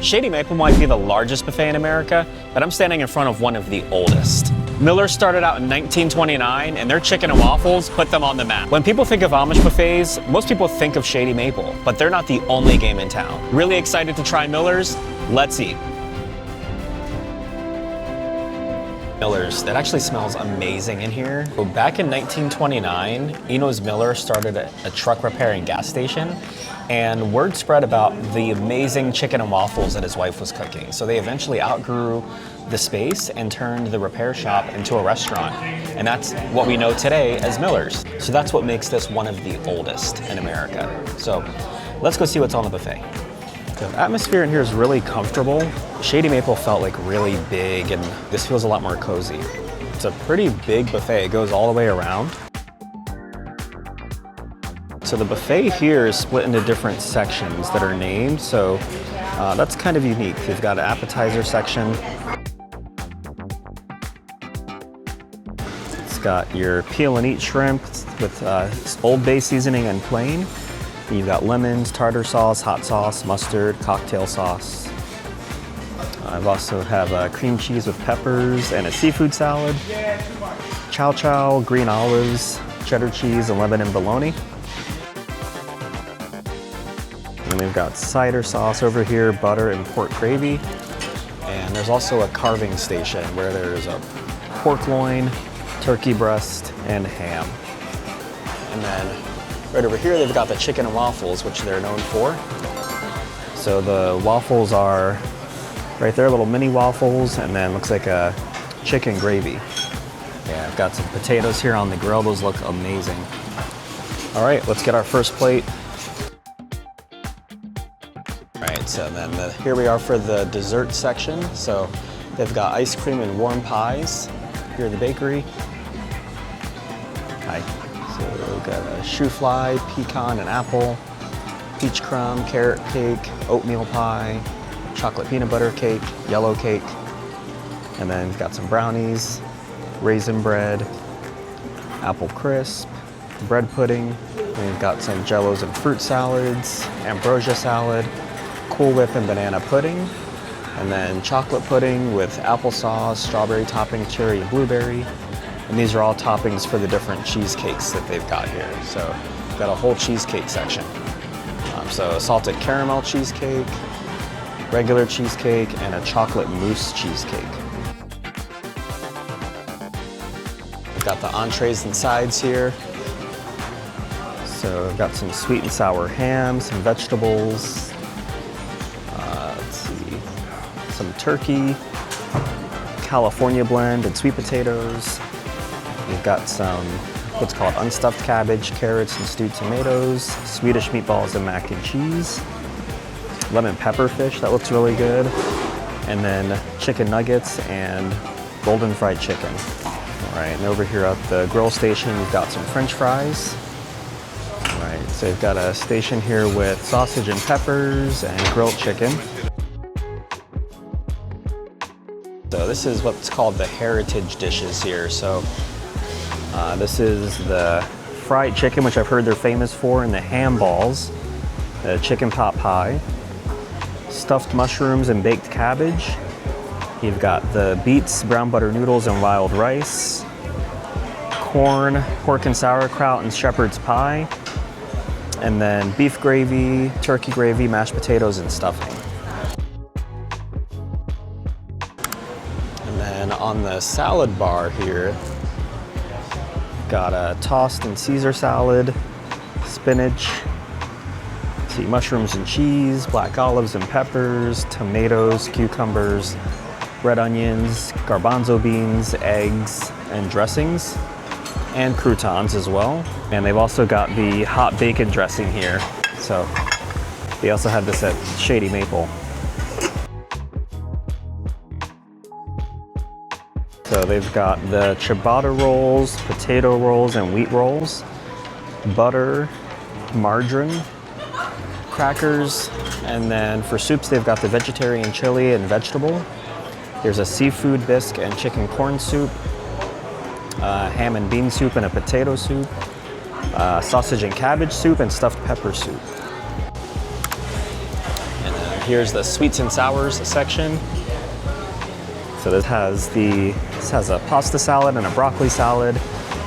Shady Maple might be the largest buffet in America, but I'm standing in front of one of the oldest. Miller started out in 1929, and their chicken and waffles put them on the map. When people think of Amish buffets, most people think of Shady Maple, but they're not the only game in town. Really excited to try Miller's? Let's eat. Miller's, that actually smells amazing in here. So back in 1929, Eno Miller started a truck repair and gas station, and word spread about the amazing chicken and waffles that his wife was cooking. So they eventually outgrew the space and turned the repair shop into a restaurant. And that's what we know today as Miller's. So that's what makes this one of the oldest in America. So let's go see what's on the buffet. The atmosphere in here is really comfortable. Shady Maple felt like really big, and this feels a lot more cozy. It's a pretty big buffet. It goes all the way around. So the buffet here is split into different sections that are named, so that's kind of unique. You've got an appetizer section. It's got your peel and eat shrimp with Old Bay seasoning and plain. You've got lemons, tartar sauce, hot sauce, mustard, cocktail sauce. I've also have cream cheese with peppers and a seafood salad, chow chow, green olives, cheddar cheese, and Lebanon bologna. And we've got cider sauce over here, butter and pork gravy. And there's also a carving station where there's a pork loin, turkey breast, and ham. And then right over here, they've got the chicken and waffles, which they're known for. So the waffles are right there, little mini waffles, and then looks like a chicken gravy. Yeah, I've got some potatoes here on the grill. Those look amazing. All right, let's get our first plate. All right, so then here we are for the dessert section. So they've got ice cream and warm pies here at the bakery. Hi. So we've got a shoofly, pecan and apple, peach crumb, carrot cake, oatmeal pie, chocolate peanut butter cake, yellow cake, and then we've got some brownies, raisin bread, apple crisp, bread pudding. And we've got some jellos and fruit salads, ambrosia salad, Cool Whip and banana pudding, and then chocolate pudding with applesauce, strawberry topping, cherry and blueberry. And these are all toppings for the different cheesecakes that they've got here. So we've got a whole cheesecake section. So salted caramel cheesecake, regular cheesecake, and a chocolate mousse cheesecake. We've got the entrees and sides here. So we've got some sweet and sour ham, some vegetables, let's see, some turkey, California blend, and sweet potatoes. We've got some what's called unstuffed cabbage, carrots, and stewed tomatoes, Swedish meatballs and mac and cheese, lemon pepper fish, that looks really good, and then chicken nuggets and golden fried chicken. All right, and over here at the grill station, we've got some French fries. All right, so we've got a station here with sausage and peppers and grilled chicken. So this is what's called the heritage dishes here. So this is the fried chicken, which I've heard they're famous for, and the ham balls, the chicken pot pie, stuffed mushrooms and baked cabbage. You've got the beets, brown butter noodles, and wild rice, corn, pork and sauerkraut, and shepherd's pie, and then beef gravy, turkey gravy, mashed potatoes, and stuffing. And then on the salad bar here, got a tossed and Caesar salad, spinach, mushrooms and cheese, black olives and peppers, tomatoes, cucumbers, red onions, garbanzo beans, eggs, and dressings, and croutons as well. And they've also got the hot bacon dressing here. So they also have this at Shady Maple. So they've got the ciabatta rolls, potato rolls, and wheat rolls, butter, margarine, crackers, and then for soups they've got the vegetarian chili and vegetable. There's a seafood bisque and chicken corn soup, ham and bean soup and a potato soup, sausage and cabbage soup, and stuffed pepper soup. And then here's the sweets and sours section. So this has a pasta salad and a broccoli salad,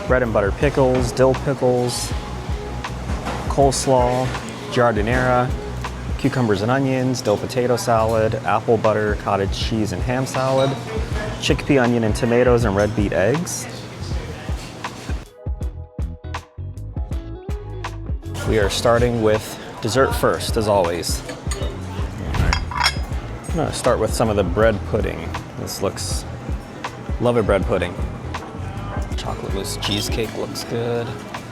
bread and butter pickles, dill pickles, coleslaw, giardiniera, cucumbers and onions, dill potato salad, apple butter, cottage cheese and ham salad, chickpea onion and tomatoes, and red beet eggs. We are starting with dessert first, as always. I'm gonna start with some of the bread pudding. This looks, love a bread pudding. Chocolate mousse cheesecake looks good.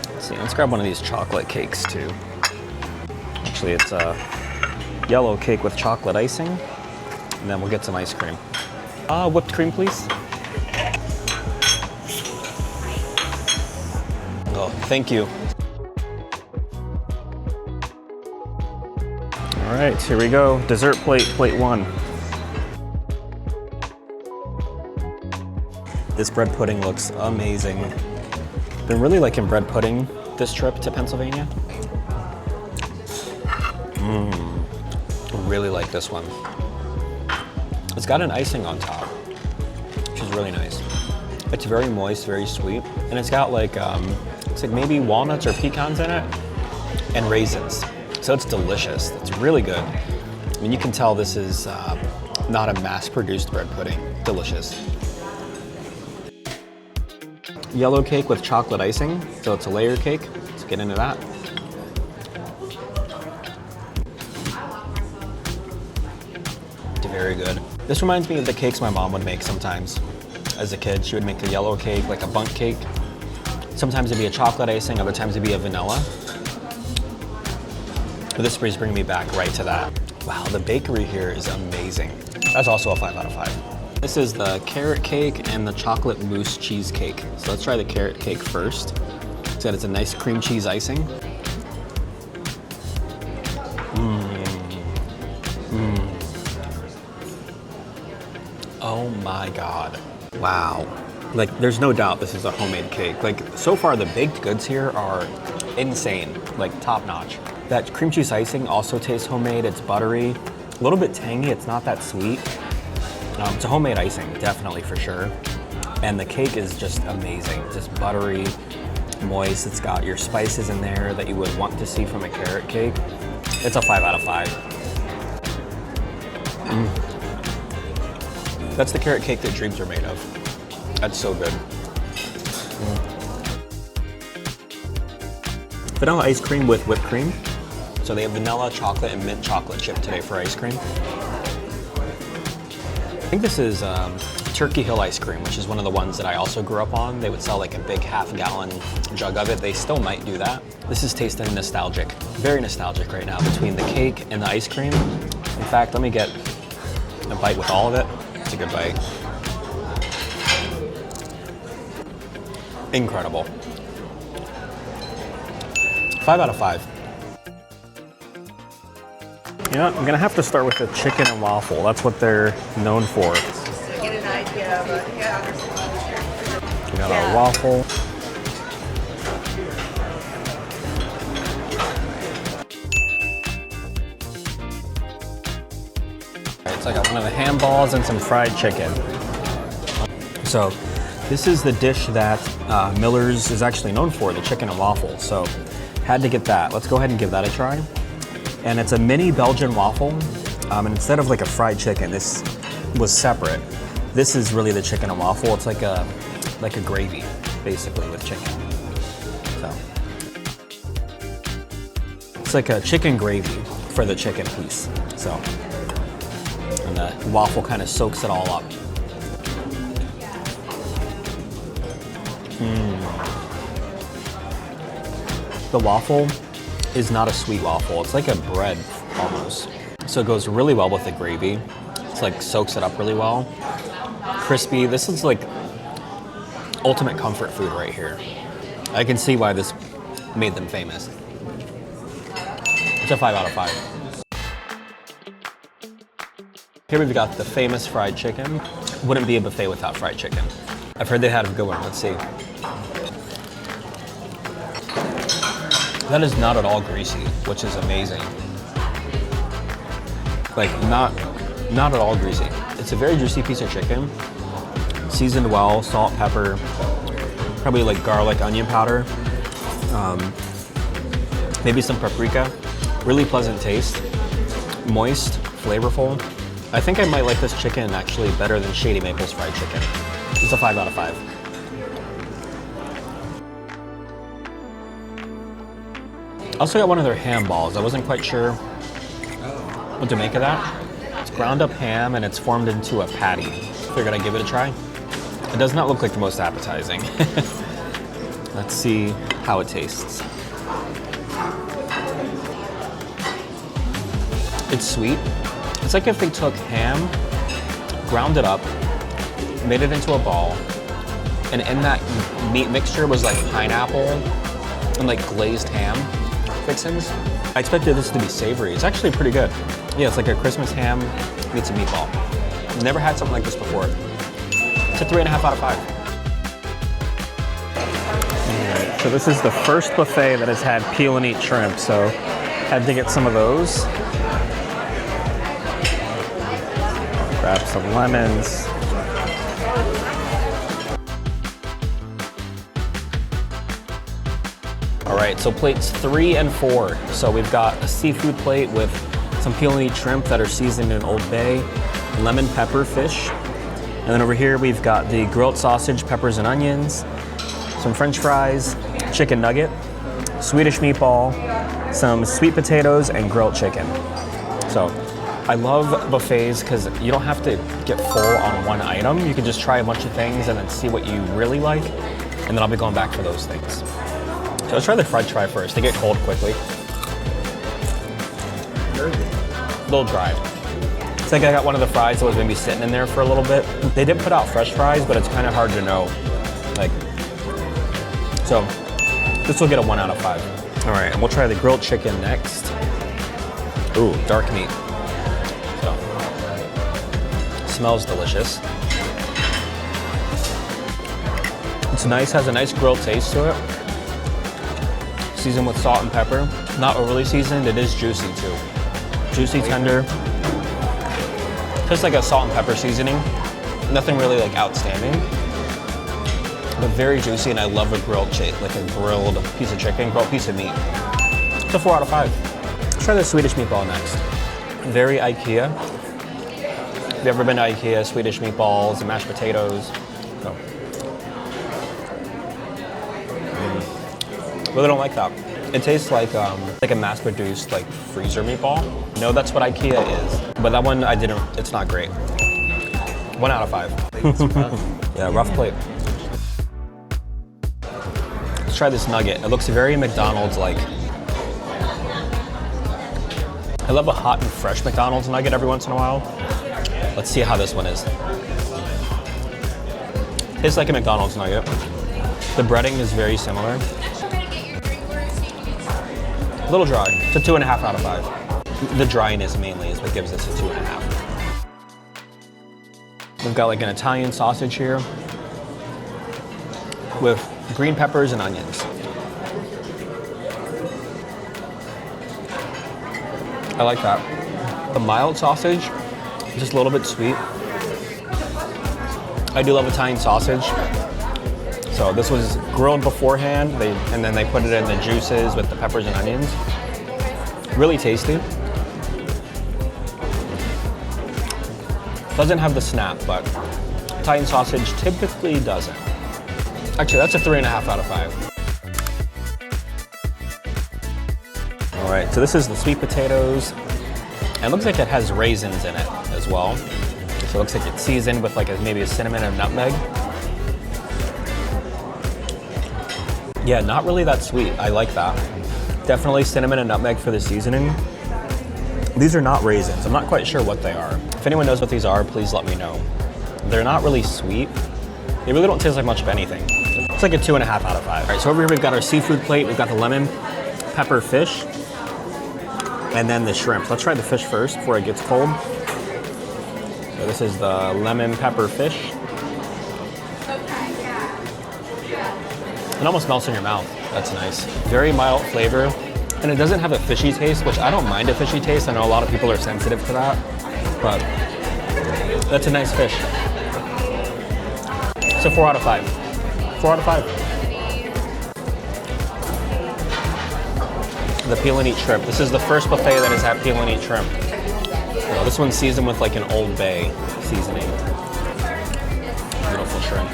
Let's see, let's grab one of these chocolate cakes too. Actually, it's a yellow cake with chocolate icing, and then we'll get some ice cream. Whipped cream, please. Oh, thank you. All right, here we go. Dessert plate, plate one. This bread pudding looks amazing. Been really liking bread pudding this trip to Pennsylvania. Really like this one. It's got an icing on top, which is really nice. It's very moist, very sweet, and it's got like it's like maybe walnuts or pecans in it, and raisins. So it's delicious. It's really good. I mean, you can tell this is not a mass-produced bread pudding. Delicious. Yellow cake with chocolate icing, so it's a layer cake. Let's get into that. Very good. This reminds me of the cakes my mom would make sometimes. As a kid, she would make a yellow cake, like a bundt cake. Sometimes it'd be a chocolate icing, other times it'd be a vanilla. But this is bringing me back right to that. Wow, the bakery here is amazing. That's also a 5 out of 5. This is the carrot cake and the chocolate mousse cheesecake. So let's try the carrot cake first. So it's a nice cream cheese icing. Oh my God. Wow. Like, there's no doubt this is a homemade cake. Like, so far the baked goods here are insane, like top notch. That cream cheese icing also tastes homemade. It's buttery, a little bit tangy. It's not that sweet. It's a homemade icing, definitely, for sure. And the cake is just amazing. Just buttery, moist. It's got your spices in there that you would want to see from a carrot cake. It's a 5 out of 5. That's the carrot cake that dreams are made of. That's so good. Vanilla ice cream with whipped cream. So they have vanilla, chocolate, and mint chocolate chip today for ice cream. I think this is Turkey Hill ice cream, which is one of the ones that I also grew up on. They would sell like a big half-gallon jug of it. They still might do that. This is tasting nostalgic. Very nostalgic right now between the cake and the ice cream. In fact, let me get a bite with all of it. It's a good bite. Incredible. 5 out of 5. Yeah, I'm gonna have to start with the chicken and waffle. That's what they're known for. Get an idea of it. Yeah. We got our waffle. Alright, so I got one of the ham balls and some fried chicken. So this is the dish that Miller's is actually known for, the chicken and waffle. So had to get that. Let's go ahead and give that a try. And it's a mini Belgian waffle. And instead of like a fried chicken, this was separate. This is really the chicken and waffle. It's like a gravy, basically, with chicken. So it's like a chicken gravy for the chicken piece. So, and the waffle kind of soaks it all up. The waffle is not a sweet waffle. It's like a bread almost. So it goes really well with the gravy. It's like soaks it up really well. Crispy. This is like ultimate comfort food right here. I can see why this made them famous. It's a 5 out of 5. Here we've got the famous fried chicken. Wouldn't be a buffet without fried chicken. I've heard they had a good one. Let's see. That is not at all greasy, which is amazing. Like not at all greasy. It's a very juicy piece of chicken, seasoned well, salt, pepper, probably like garlic, onion powder, maybe some paprika. Really pleasant taste, moist, flavorful. I think I might like this chicken actually better than Shady Maple's fried chicken. It's a 5 out of 5. I also got one of their ham balls. I wasn't quite sure what to make of that. It's ground up ham and it's formed into a patty. Figured I'd give it a try. It does not look like the most appetizing. Let's see how it tastes. It's sweet. It's like if they took ham, ground it up, made it into a ball, and in that meat mixture was like pineapple and like glazed ham fixings. I expected this to be savory. It's actually pretty good. Yeah, it's like a Christmas ham meets a meatball. Never had something like this before. It's a 3.5 out of 5. All right, so this is the first buffet that has had peel and eat shrimp, so had to get some of those. Grab some lemons. All right, so plates 3 and 4. So we've got a seafood plate with some peel and eat shrimp that are seasoned in Old Bay, lemon pepper fish. And then over here we've got the grilled sausage, peppers and onions, some French fries, chicken nugget, Swedish meatball, some sweet potatoes, and grilled chicken. So I love buffets because you don't have to get full on one item. You can just try a bunch of things and then see what you really like. And then I'll be going back for those things. So let's try the French fry first. They get cold quickly. A little dry. It's like I got one of the fries that was maybe sitting in there for a little bit. They did put out fresh fries, but it's kind of hard to know. Like, so this will get a 1 out of 5. All right, and we'll try the grilled chicken next. Ooh, dark meat. So, smells delicious. It's nice, has a nice grilled taste to it. Seasoned with salt and pepper. Not overly seasoned, it is juicy too. Juicy, tender. Just like a salt and pepper seasoning. Nothing really like outstanding. But very juicy, and I love a grilled like a grilled piece of chicken, grilled piece of meat. It's a 4 out of 5. Let's try the Swedish meatball next. Very IKEA. If you've ever been to IKEA, Swedish meatballs and mashed potatoes. So. Really don't like that. It tastes like a mass-produced like freezer meatball. No, that's what IKEA is. But that one it's not great. 1 out of 5. Yeah, rough plate. Let's try this nugget. It looks very McDonald's-like. I love a hot and fresh McDonald's nugget every once in a while. Let's see how this one is. Tastes like a McDonald's nugget. The breading is very similar. A little dry. It's a 2.5 out of 5. The dryness mainly is what gives this a 2.5. We've got like an Italian sausage here with green peppers and onions. I like that. The mild sausage, just a little bit sweet. I do love Italian sausage. So this was grilled beforehand, and then they put it in the juices with the peppers and onions. Really tasty. Doesn't have the snap, but Italian sausage typically doesn't. Actually, that's a 3.5 out of 5. All right, so this is the sweet potatoes. And it looks like it has raisins in it as well. So it looks like it's seasoned with like maybe a cinnamon and nutmeg. Yeah, not really that sweet. I like that. Definitely cinnamon and nutmeg for the seasoning. These are not raisins. I'm not quite sure what they are. If anyone knows what these are, please let me know. They're not really sweet. They really don't taste like much of anything. It's like a 2.5 out of 5. All right, so over here we've got our seafood plate. We've got the lemon pepper fish, and then the shrimp. Let's try the fish first before it gets cold. So this is the lemon pepper fish. It almost melts in your mouth. That's nice. Very mild flavor. And it doesn't have a fishy taste, which I don't mind a fishy taste. I know a lot of people are sensitive to that, but that's a nice fish. So 4 out of 5. 4 out of 5. The peel and eat shrimp. This is the first buffet that has had peel and eat shrimp. Oh, this one's seasoned with like an Old Bay seasoning. Beautiful shrimp.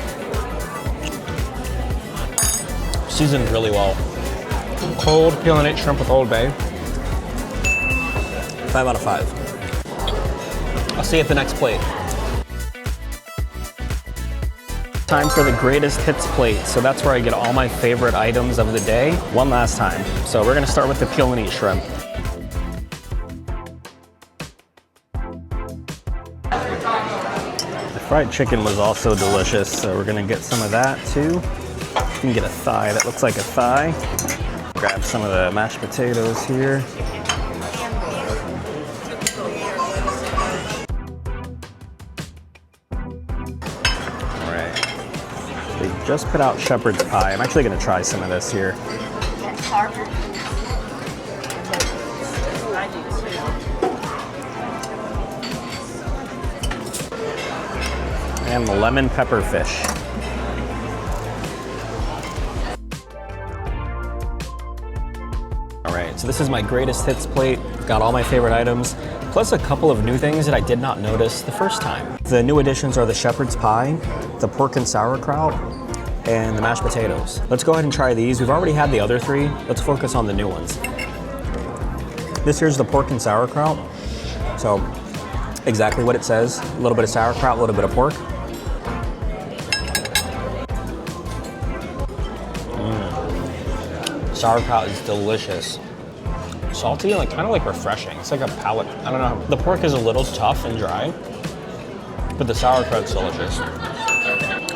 Seasoned really well. Cold peel and eat shrimp with Old Bay. 5 out of 5. I'll see you at the next plate. Time for the greatest hits plate. So that's where I get all my favorite items of the day one last time. So we're gonna start with the peel and eat shrimp. The fried chicken was also delicious, so we're gonna get some of that too. You can get a thigh that looks like a thigh. Grab some of the mashed potatoes here. They just put out shepherd's pie. I'm actually gonna try some of this here. And the lemon pepper fish. All right, so this is my greatest hits plate. Got all my favorite items, plus a couple of new things that I did not notice the first time. The new additions are the shepherd's pie, the pork and sauerkraut, and the mashed potatoes. Let's go ahead and try these. We've already had the other 3. Let's focus on the new ones. This here's the pork and sauerkraut. So exactly what it says. A little bit of sauerkraut, a little bit of pork. Sauerkraut is delicious. Salty and like kind of like refreshing. It's like a palate. I don't know. The pork is a little tough and dry, but the sauerkraut's delicious.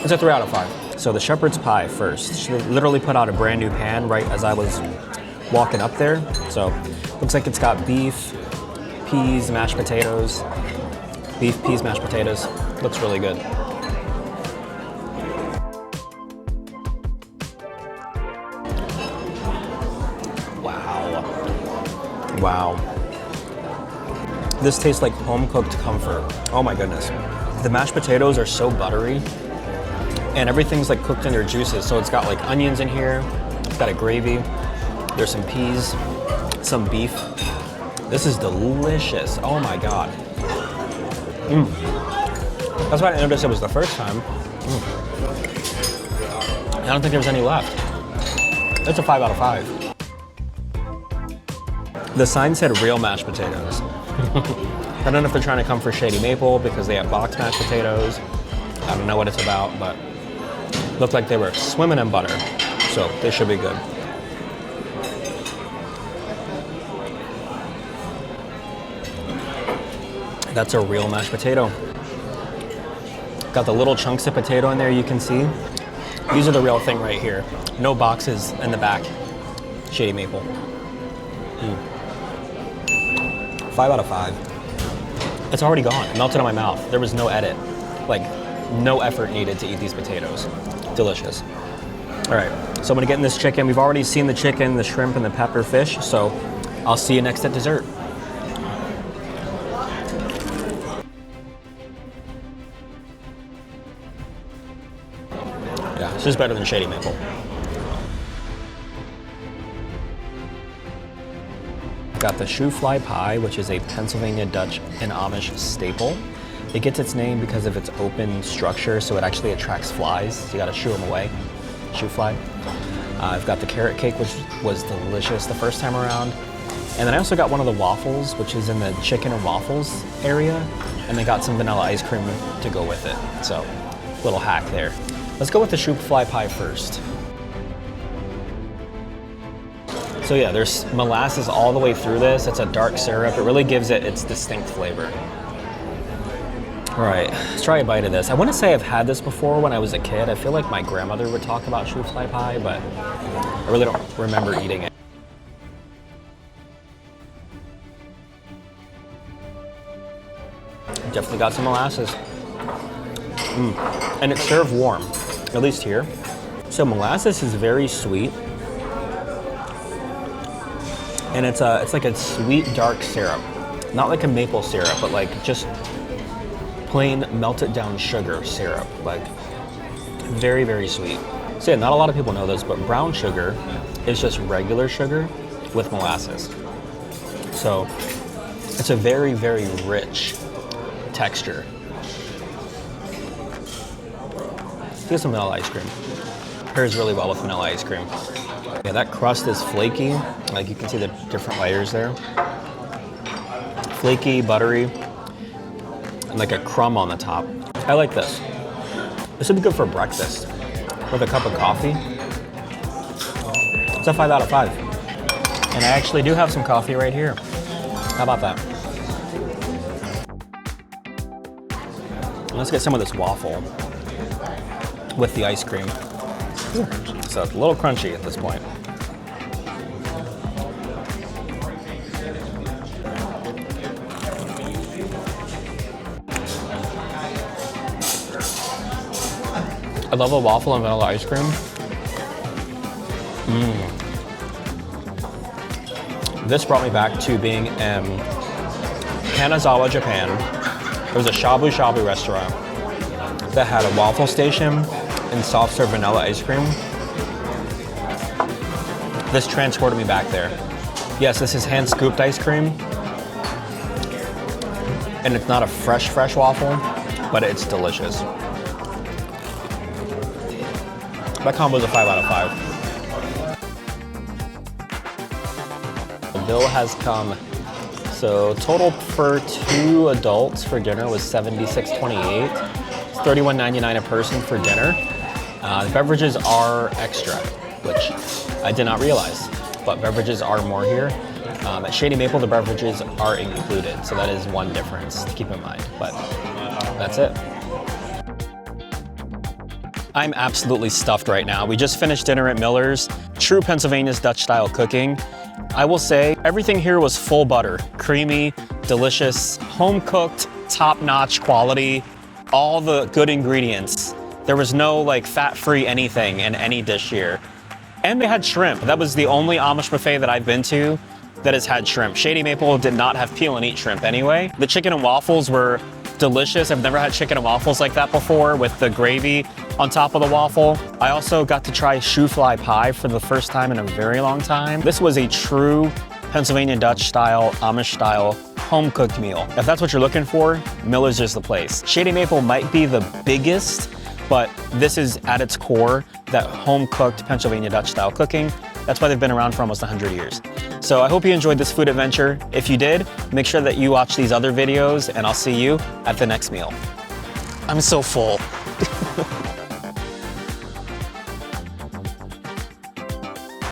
It's a 3 out of 5. So the shepherd's pie first. She literally put out a brand new pan right as I was walking up there. So looks like it's got beef, peas, mashed potatoes. Beef, peas, mashed potatoes. Looks really good. Wow. This tastes like home-cooked comfort. Oh my goodness. The mashed potatoes are so buttery, and everything's like cooked in their juices. So it's got like onions in here, it's got a gravy, there's some peas, some beef. This is delicious. Oh my God. That's why I didn't notice it was the first time. I don't think there's any left. It's a 5 out of 5. The sign said real mashed potatoes. I don't know if they're trying to come for Shady Maple because they have boxed mashed potatoes. I don't know what it's about, but looked like they were swimming in butter, so they should be good. That's a real mashed potato. Got the little chunks of potato in there you can see. These are the real thing right here. No boxes in the back. Shady Maple. 5 out of 5. It's already gone. It melted in my mouth. There was no edit. Like, no effort needed to eat these potatoes. Delicious. All right, so I'm gonna get in this chicken. We've already seen the chicken, the shrimp, and the pepper fish, so I'll see you next at dessert. Yeah, this is better than Shady Maple. Got the shoofly pie, which is a Pennsylvania Dutch and Amish staple. It gets its name because of its open structure, so it actually attracts flies. So you gotta shoo them away, shoofly. I've got the carrot cake, which was delicious the first time around. And then I also got one of the waffles, which is in the chicken and waffles area. And they got some vanilla ice cream to go with it. So, little hack there. Let's go with the shoofly pie first. So yeah, there's molasses all the way through this. It's a dark syrup. It really gives it its distinct flavor. All right, let's try a bite of this. I want to say I've had this before when I was a kid. I feel like my grandmother would talk about shoofly pie, but I really don't remember eating it. Definitely got some molasses. And it's served warm, at least here. So molasses is very sweet. And it's like a sweet dark syrup. Not like a maple syrup, but like just plain melted down sugar syrup. Like very, very sweet. So yeah, not a lot of people know this, but brown sugar is just regular sugar with molasses. So it's a very, very rich texture. Get some vanilla ice cream. Pairs really well with vanilla ice cream. Yeah, that crust is flaky. Like you can see the different layers there. Flaky, buttery, and like a crumb on the top. I like this. This would be good for breakfast with a cup of coffee. It's a 5 out of 5. And I actually do have some coffee right here. How about that? Let's get some of this waffle with the ice cream. So it's a little crunchy at this point. I love a waffle and vanilla ice cream. This brought me back to being in Kanazawa, Japan. There was a shabu shabu restaurant that had a waffle station and soft serve vanilla ice cream. This transported me back there. Yes, this is hand scooped ice cream. And it's not a fresh waffle, but it's delicious. That combo is a 5 out of 5. The bill has come. So total for 2 adults for dinner was $76.28. It's $31.99 a person for dinner. The beverages are extra, which I did not realize, but beverages are more here. At Shady Maple, the beverages are included, so that is one difference to keep in mind, but that's it. I'm absolutely stuffed right now. We just finished dinner at Miller's, true Pennsylvania's Dutch style cooking. I will say everything here was full butter, creamy, delicious, home cooked, top-notch quality, all the good ingredients. There was no like fat-free anything in any dish here. And they had shrimp. That was the only Amish buffet that I've been to that has had shrimp. Shady Maple did not have peel and eat shrimp anyway. The chicken and waffles were delicious. I've never had chicken and waffles like that before with the gravy on top of the waffle. I also got to try shoofly pie for the first time in a very long time. This was a true Pennsylvania Dutch style, Amish style, home cooked meal. If that's what you're looking for, Miller's is the place. Shady Maple might be the biggest, but this is at its core that home cooked Pennsylvania Dutch style cooking. That's why they've been around for almost 100 years. So I hope you enjoyed this food adventure. If you did, make sure that you watch these other videos and I'll see you at the next meal. I'm so full.